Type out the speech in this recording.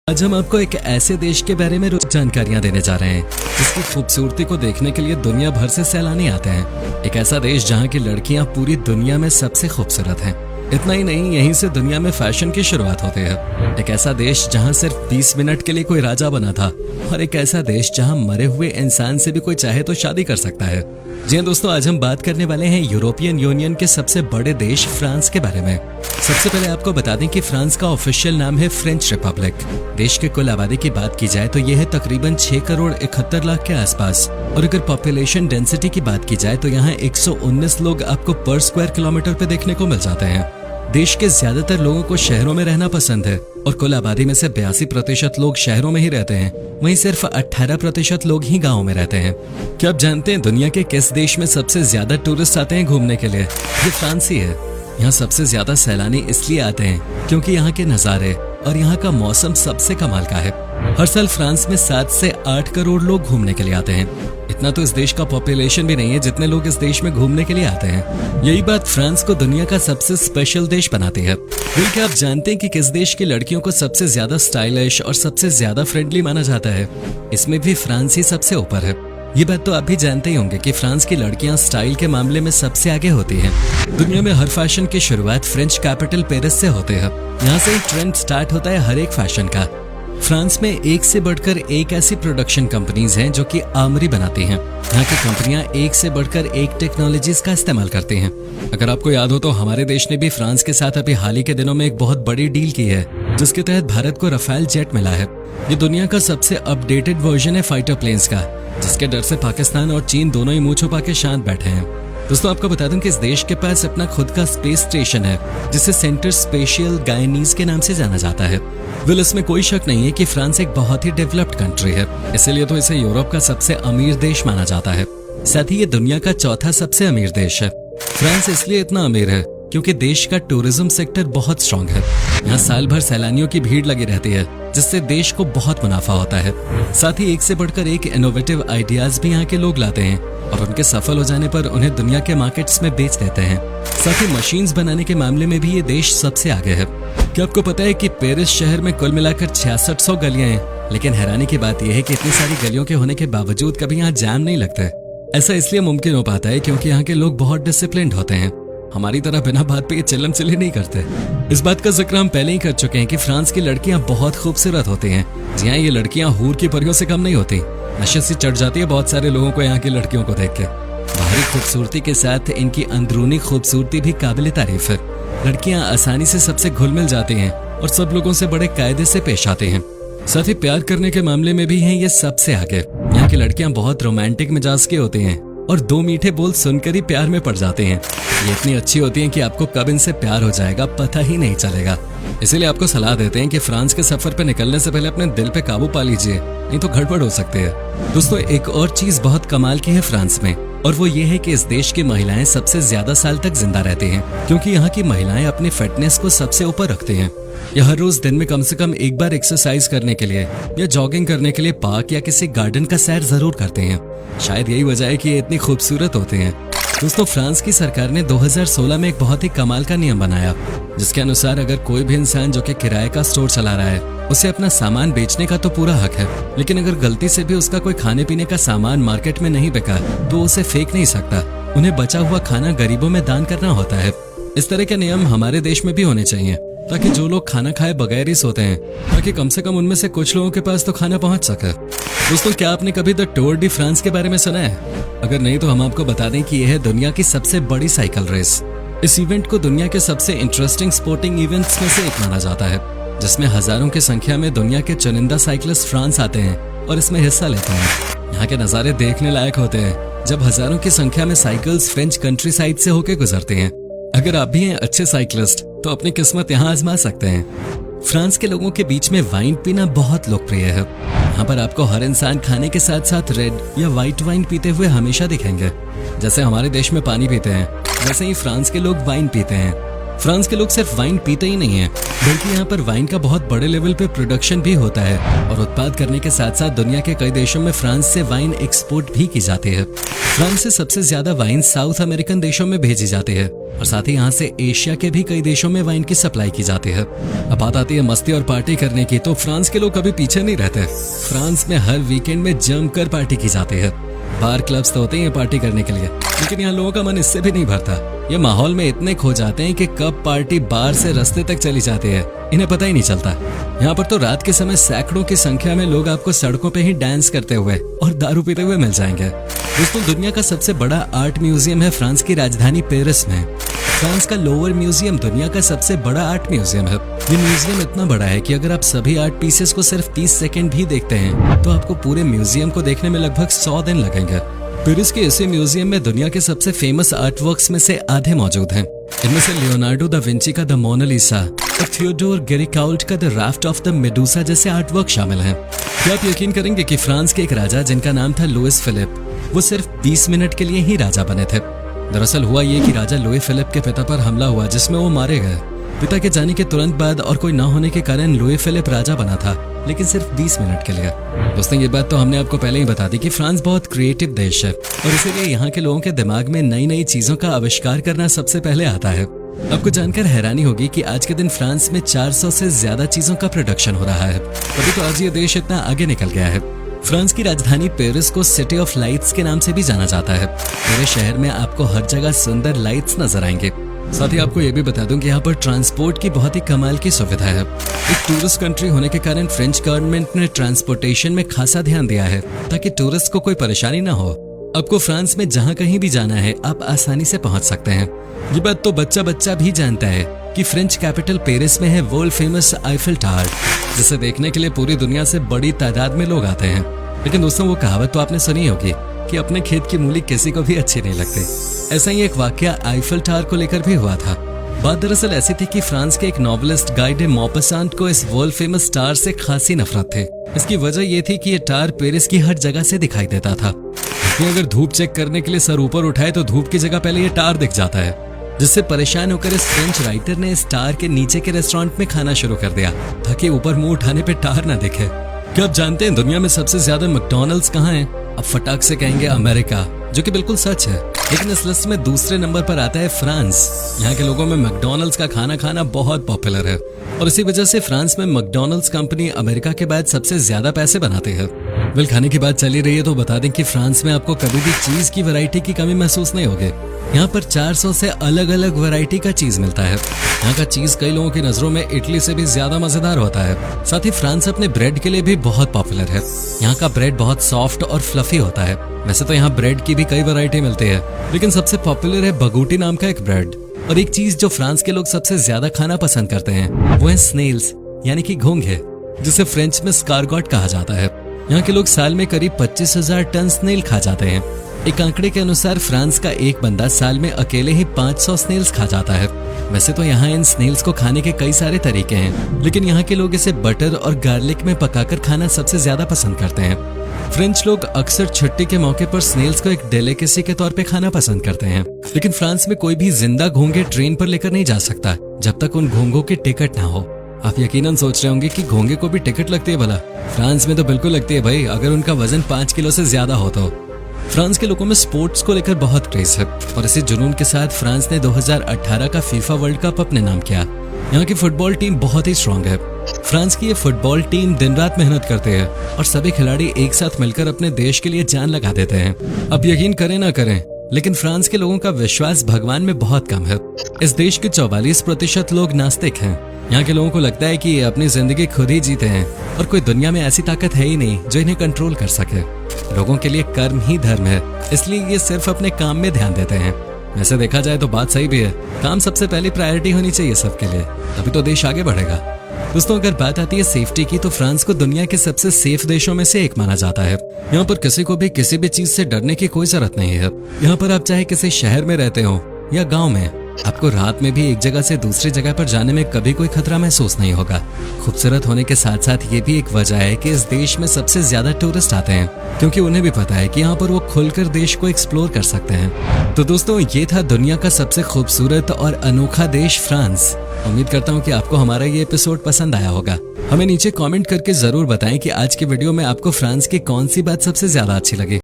आज हम आपको एक ऐसे देश के बारे में रोज जानकारियां देने जा रहे हैं जिसकी खूबसूरती को देखने के लिए दुनिया भर से सैलानी आते हैं। एक ऐसा देश जहां की लड़कियां पूरी दुनिया में सबसे खूबसूरत हैं। इतना ही नहीं, यहीं से दुनिया में फैशन की शुरुआत होती है। एक ऐसा देश जहां सिर्फ 20 मिनट के लिए कोई राजा बना था, और एक ऐसा देश जहां मरे हुए इंसान से भी कोई चाहे तो शादी कर सकता है। जी हाँ दोस्तों, आज हम बात करने वाले हैं यूरोपियन यूनियन के सबसे बड़े देश फ्रांस के बारे में। सबसे पहले आपको बता दें कि फ्रांस का ऑफिशियल नाम है फ्रेंच रिपब्लिक। देश के कुल आबादी की बात की जाए तो यह है तकरीबन 6 करोड़ 71 लाख के आसपास, और अगर पॉपुलेशन डेंसिटी की बात की जाए तो यहाँ 119 लोग आपको पर स्क्वायर किलोमीटर पे देखने को मिल जाते हैं। देश के ज्यादातर लोगों को शहरों में रहना पसंद है, और कुल आबादी में से 82% लोग शहरों में ही रहते हैं। वहीं सिर्फ 18% लोग ही गाँव में रहते हैं। क्या आप जानते हैं दुनिया के किस देश में सबसे ज्यादा टूरिस्ट आते हैं घूमने के लिए? ये फ्रांस ही है। यहाँ सबसे ज्यादा सैलानी इसलिए आते हैं क्योंकि यहाँ के नज़ारे और यहाँ का मौसम सबसे कमाल का है। हर साल फ्रांस में 7 से 8 करोड़ लोग घूमने के लिए आते हैं। इतना तो इस देश का पॉपुलेशन भी नहीं है जितने लोग इस देश में घूमने के लिए आते हैं। यही बात फ्रांस को दुनिया का सबसे स्पेशल देश बनाती है। बल्कि आप जानते हैं कि किस देश की लड़कियों को सबसे ज्यादा स्टाइलिश और सबसे ज्यादा फ्रेंडली माना जाता है? इसमें भी फ्रांस ही सबसे ऊपर है। ये बात तो आप भी जानते ही होंगे कि फ्रांस की लड़कियां स्टाइल के मामले में सबसे आगे होती हैं। दुनिया में हर फैशन की शुरुआत फ्रेंच कैपिटल पेरिस से होती है। यहाँ से ही ट्रेंड स्टार्ट होता है हर एक फैशन का। फ्रांस में एक से बढ़कर एक ऐसी प्रोडक्शन कंपनीज हैं जो कि आर्मरी बनाती हैं। यहाँ की कंपनियां एक से बढ़कर एक टेक्नोलॉजीज का इस्तेमाल करती हैं। अगर आपको याद हो तो हमारे देश ने भी फ्रांस के साथ अभी हाल ही के दिनों में एक बहुत बड़ी डील की है, जिसके तहत भारत को राफेल जेट मिला है। ये दुनिया का सबसे अपडेटेड वर्जन है फाइटर प्लेन्स का, जिसके डर से पाकिस्तान और चीन दोनों ही मुंह छुपा के शांत बैठे हैं। दोस्तों आपको बता दूं कि इस देश के पास अपना खुद का स्पेस स्टेशन है, जिसे सेंटर स्पेशियल गायनीज के नाम से जाना जाता है। इसमें कोई शक नहीं है कि फ्रांस एक बहुत ही डेवलप्ड कंट्री है, इसीलिए तो इसे यूरोप का सबसे अमीर देश माना जाता है। साथ ही ये दुनिया का चौथा सबसे अमीर देश है। फ्रांस इसलिए इतना अमीर है क्योंकि देश का टूरिज्म सेक्टर बहुत स्ट्रांग है। यहाँ साल भर सैलानियों की भीड़ लगी रहती है, जिससे देश को बहुत मुनाफा होता है। साथ ही एक से बढ़कर एक इनोवेटिव आइडियाज भी यहाँ के लोग लाते हैं, और उनके सफल हो जाने पर उन्हें दुनिया के मार्केट्स में बेच देते हैं। साथ ही मशीन्स बनाने के मामले में भी ये देश सबसे आगे है। क्या आपको पता है कि पेरिस शहर में कुल मिलाकर 6600 गलियां हैं? लेकिन हैरानी की बात यह है कि इतनी सारी गलियों के होने के बावजूद कभी यहाँ जाम नहीं लगता। ऐसा इसलिए मुमकिन हो पाता है क्योंकि यहाँ के लोग बहुत डिसिप्लिन्ड होते हैं। हमारी तरह बिना बात पे ये चिल्लम चिल्ली नहीं करते। इस बात का जिक्र हम पहले ही कर चुके हैं कि फ्रांस की लड़कियां बहुत खूबसूरत होती हैं। जी हाँ, ये लड़कियां हूर की परियों से कम नहीं होती। नशे से चढ़ जाती है बहुत सारे लोगों को यहाँ की लड़कियों को देख के। बाहरी खूबसूरती के साथ इनकी अंदरूनी खूबसूरती भी काबिल तारीफ है। लड़कियां आसानी से सबसे घुल मिल जाती हैं और सब लोगों से बड़े कायदे से पेश आती हैं। साथ ही प्यार करने के मामले में भी हैं ये सबसे आगे। यहाँ की लड़कियां बहुत रोमांटिक मिजाज की होती हैं और 2 मीठे बोल सुनकर ही प्यार में पड़ जाते हैं। ये इतनी अच्छी होती हैं कि आपको कब इनसे प्यार हो जाएगा पता ही नहीं चलेगा। इसीलिए आपको सलाह देते हैं कि फ्रांस के सफर पे निकलने से पहले अपने दिल पे काबू पा लीजिए, नहीं तो गड़बड़ हो सकती है। दोस्तों एक और चीज बहुत कमाल की है फ्रांस में, और वो ये है कि इस देश की महिलाएं सबसे ज्यादा साल तक जिंदा रहती हैं, क्योंकि यहाँ की महिलाएं अपनी फिटनेस को सबसे ऊपर रखती हैं। यह हर रोज दिन में कम से कम एक बार एक्सरसाइज करने के लिए या जॉगिंग करने के लिए पार्क या किसी गार्डन का सैर जरूर करते हैं। शायद यही वजह है कि ये इतनी खूबसूरत होते हैं। दोस्तों फ्रांस की सरकार ने 2016 में एक बहुत ही कमाल का नियम बनाया, जिसके अनुसार अगर कोई भी इंसान जो कि किराए का स्टोर चला रहा है, उसे अपना सामान बेचने का तो पूरा हक है, लेकिन अगर गलती से भी उसका कोई खाने पीने का सामान मार्केट में नहीं बिका तो उसे फेंक नहीं सकता। उन्हें बचा हुआ खाना गरीबों में दान करना होता है। इस तरह के नियम हमारे देश में भी होने चाहिए, ताकि जो लोग खाना खाए बगैर ही सोते हैं, ताकि कम से कम उनमें से कुछ लोगों के पास तो खाना पहुंच सके। दोस्तों क्या आपने कभी द टूर डी फ्रांस के बारे में सुना है? अगर नहीं तो हम आपको बता दें कि यह है दुनिया की सबसे बड़ी साइकिल रेस। इस इवेंट को दुनिया के सबसे इंटरेस्टिंग स्पोर्टिंग इवेंट्स में से एक माना जाता है, जिसमें हजारों की संख्या में दुनिया के चुनिंदा साइकिलिस्ट फ्रांस आते हैं और इसमें हिस्सा लेते हैं। यहाँ के नज़ारे देखने लायक होते हैं, जब हजारों की संख्या में साइकिल्स फ्रेंच कंट्री साइड से होकर गुजरती हैं। अगर आप भी हैं अच्छे साइकिलिस्ट तो अपनी किस्मत यहाँ आजमा सकते हैं। फ्रांस के लोगों के बीच में वाइन पीना बहुत लोकप्रिय है। यहाँ पर आपको हर इंसान खाने के साथ साथ रेड या व्हाइट वाइन पीते हुए हमेशा दिखेंगे। जैसे हमारे देश में पानी पीते हैं, वैसे ही फ्रांस के लोग वाइन पीते हैं। फ्रांस के लोग सिर्फ वाइन पीते ही नहीं हैं, बल्कि यहाँ पर वाइन का बहुत बड़े लेवल पे प्रोडक्शन भी होता है और उत्पाद करने के साथ साथ दुनिया के कई देशों में फ्रांस से वाइन एक्सपोर्ट भी की जाती है। फ्रांस से सबसे ज्यादा वाइन साउथ अमेरिकन देशों में भेजी जाती है और साथ ही यहाँ से एशिया के भी कई देशों में वाइन की सप्लाई की जाती है। अब बात आती है मस्ती और पार्टी करने की, तो फ्रांस के लोग कभी पीछे नहीं रहते। फ्रांस में हर वीकेंड में जमकर पार्टी की जाती है। बार क्लब्स तो होते हैं पार्टी करने के लिए, लेकिन यहाँ लोगों का मन इससे भी नहीं भरता। ये माहौल में इतने खो जाते हैं कि कब पार्टी बार से रास्ते तक चली जाती है इन्हें पता ही नहीं चलता। यहाँ पर तो रात के समय सैकड़ों की संख्या में लोग आपको सड़कों पे ही डांस करते हुए और दारू पीते हुए मिल जाएंगे। दोस्तों, दुनिया का सबसे बड़ा आर्ट म्यूजियम है फ्रांस की राजधानी पेरिस में। फ्रांस का लोवर म्यूजियम दुनिया का सबसे बड़ा आर्ट म्यूजियम है। ये म्यूजियम इतना बड़ा है कि अगर आप सभी आर्ट पीसेस को सिर्फ 30 सेकंड भी देखते हैं तो आपको पूरे म्यूजियम को देखने में लगभग 100 दिन लगेंगे। पेरिस के इसी म्यूजियम में दुनिया के सबसे फेमस आर्ट वर्क्स में से आधे मौजूद हैं। इनमें से लियोनार्डो दा विंची का द मोनालिसा और थियोडोर गेरिकाउल्ट का the raft of the Medusa जैसे आर्ट वर्क शामिल हैं। क्या आप यकीन करेंगे कि फ्रांस के एक राजा जिनका नाम था लुइस फिलिप, वो सिर्फ 20 मिनट के लिए ही राजा बने थे। दरअसल हुआ ये कि राजा लुई फिलिप के पिता पर हमला हुआ जिसमें वो मारे गए। पिता के जाने के तुरंत बाद और कोई न होने के कारण लुई फिलिप राजा बना था, लेकिन सिर्फ 20 मिनट के लिए। दोस्तों, ये बात तो हमने आपको पहले ही बता दी कि फ्रांस बहुत क्रिएटिव देश है और इसीलिए यहाँ के लोगों के दिमाग में नई नई चीजों का आविष्कार करना सबसे पहले आता है। आपको जानकर हैरानी होगी कि आज के दिन फ्रांस में 400 से ज्यादा चीजों का प्रोडक्शन हो रहा है। तभी तो आज ये देश इतना आगे निकल गया है। फ्रांस की राजधानी पेरिस को सिटी ऑफ लाइट्स के नाम से भी जाना जाता है। पूरे शहर में आपको हर जगह सुंदर लाइट्स नजर आएंगे। साथ ही आपको ये भी बता दूं कि यहाँ पर ट्रांसपोर्ट की बहुत ही कमाल की सुविधा है। एक टूरिस्ट कंट्री होने के कारण फ्रेंच गवर्नमेंट ने ट्रांसपोर्टेशन में खासा ध्यान दिया है ताकि टूरिस्ट को कोई परेशानी ना हो। आपको फ्रांस में जहाँ कहीं भी जाना है आप आसानी से पहुँच सकते हैं। ये बात तो बच्चा बच्चा भी जानता है कि फ्रेंच कैपिटल पेरिस में है वर्ल्ड फेमस आईफिल टावर, जिसे देखने के लिए पूरी दुनिया से बड़ी तादाद में लोग आते हैं। लेकिन दोस्तों, वो कहावत तो आपने सुनी होगी कि अपने खेत की मूली किसी को भी अच्छी नहीं लगती। ऐसा ही एक वाकया आईफिल टावर को लेकर भी हुआ था। बात दरअसल ऐसी थी कि फ्रांस के एक नॉवेलिस्ट गाय डे मॉपसांट को इस वर्ल्ड फेमस टावर से खासी नफरत थी। इसकी वजह ये थी कि ये टावर पेरिस की हर जगह से दिखाई देता था। अगर धूप चेक करने के लिए सर ऊपर उठाए तो धूप की जगह पहले ये टावर दिख जाता है, जिससे परेशान होकर इस फ्रेंच राइटर ने इस टावर के नीचे के रेस्टोरेंट में खाना शुरू कर दिया ताकि ऊपर मुंह उठाने पे टावर ना दिखे। क्या आप जानते हैं दुनिया में सबसे ज्यादा मैकडॉनल्ड्स कहाँ हैं? अब फटाक से कहेंगे अमेरिका, जो कि बिल्कुल सच है। लेकिन इस लिस्ट में दूसरे नंबर पर आता है फ्रांस। यहाँ के लोगों में मैकडॉनल्ड्स का खाना खाना बहुत पॉपुलर है और इसी वजह से फ्रांस में मैकडॉनल्ड्स कंपनी अमेरिका के बाद सबसे ज्यादा पैसे बनाती है। वेल, खाने की बात चली रही है तो बता दें कि फ्रांस में आपको कभी भी चीज की वैरायटी की कमी महसूस नहीं होगी। यहाँ पर 400 से अलग अलग वैरायटी का चीज मिलता है। यहाँ का चीज कई लोगों की नजरों में इटली से भी ज्यादा मजेदार होता है। साथ ही फ्रांस अपने ब्रेड के लिए भी बहुत पॉपुलर है। यहाँ का ब्रेड बहुत सॉफ्ट और फ्लफी होता है। वैसे तो यहाँ ब्रेड की भी कई वैरायटी मिलती है, लेकिन सबसे पॉपुलर है बगूटी नाम का एक ब्रेड। और एक चीज जो फ्रांस के लोग सबसे ज्यादा खाना पसंद करते हैं वो है स्नेल्स, यानी कि घोंघे, जिसे फ्रेंच में स्कारगॉट कहा जाता है। यहाँ के लोग साल में करीब 25,000 टन स्नेल खा जाते हैं। एक आंकड़े के अनुसार फ्रांस का एक बंदा साल में अकेले ही 500 स्नेल्स खा जाता है। वैसे तो यहाँ इन स्नेल्स को खाने के कई सारे तरीके हैं, लेकिन यहाँ के लोग इसे बटर और गार्लिक में पकाकर खाना सबसे ज्यादा पसंद करते हैं। फ्रेंच लोग अक्सर छुट्टी के मौके पर स्नेल्स को एक डेलिकेसी के तौर पे खाना पसंद करते हैं। लेकिन फ्रांस में कोई भी जिंदा घोंघे ट्रेन पर लेकर नहीं जा सकता जब तक उन घोंघों की टिकट ना हो। आप यकीनन सोच रहे होंगे कि घोंघे को भी टिकट लगती है भला। फ्रांस में तो बिल्कुल लगती है भाई, अगर उनका वजन 5 किलो से ज्यादा हो तो। फ्रांस के लोगों में स्पोर्ट्स को लेकर बहुत क्रेज है और इसी जुनून के साथ फ्रांस ने 2018 का फीफा वर्ल्ड कप अपने नाम किया। यहाँ की फुटबॉल टीम बहुत ही स्ट्रांग है। फ्रांस की ये फुटबॉल टीम दिन रात मेहनत करते हैं और सभी खिलाड़ी एक साथ मिलकर अपने देश के लिए जान लगा देते हैं। अब यकीन करें ना करें, लेकिन फ्रांस के लोगों का विश्वास भगवान में बहुत कम है। इस देश के 44% लोग नास्तिक हैं। यहाँ के लोगों को लगता है कि ये अपनी जिंदगी खुद ही जीते हैं और कोई दुनिया में ऐसी ताकत है ही नहीं जो इन्हें कंट्रोल कर सके। लोगों के लिए कर्म ही धर्म है, इसलिए ये सिर्फ अपने काम में ध्यान देते हैं। वैसे देखा जाए तो बात सही भी है, काम सबसे पहले प्रायोरिटी होनी चाहिए सबके लिए, तभी तो देश आगे बढ़ेगा। दोस्तों, अगर बात आती है सेफ्टी की तो फ्रांस को दुनिया के सबसे सेफ देशों में से एक माना जाता है। यहाँ पर किसी को भी किसी भी चीज से डरने की कोई जरूरत नहीं है। यहाँ पर आप चाहे किसी शहर में रहते हो या गांव में, आपको रात में भी एक जगह से दूसरी जगह पर जाने में कभी कोई खतरा महसूस नहीं होगा। खूबसूरत होने के साथ साथ ये भी एक वजह है कि इस देश में सबसे ज्यादा टूरिस्ट आते हैं, क्योंकि उन्हें भी पता है कि यहाँ पर वो खुलकर देश को एक्सप्लोर कर सकते हैं। तो दोस्तों, ये था दुनिया का सबसे खूबसूरत और अनोखा देश फ्रांस। उम्मीद करता हूँ कि आपको हमारा ये एपिसोड पसंद आया होगा। हमें नीचे कमेंट करके जरूर बताएं कि आज के वीडियो में आपको फ्रांस की कौन सी बात सबसे ज्यादा अच्छी लगी।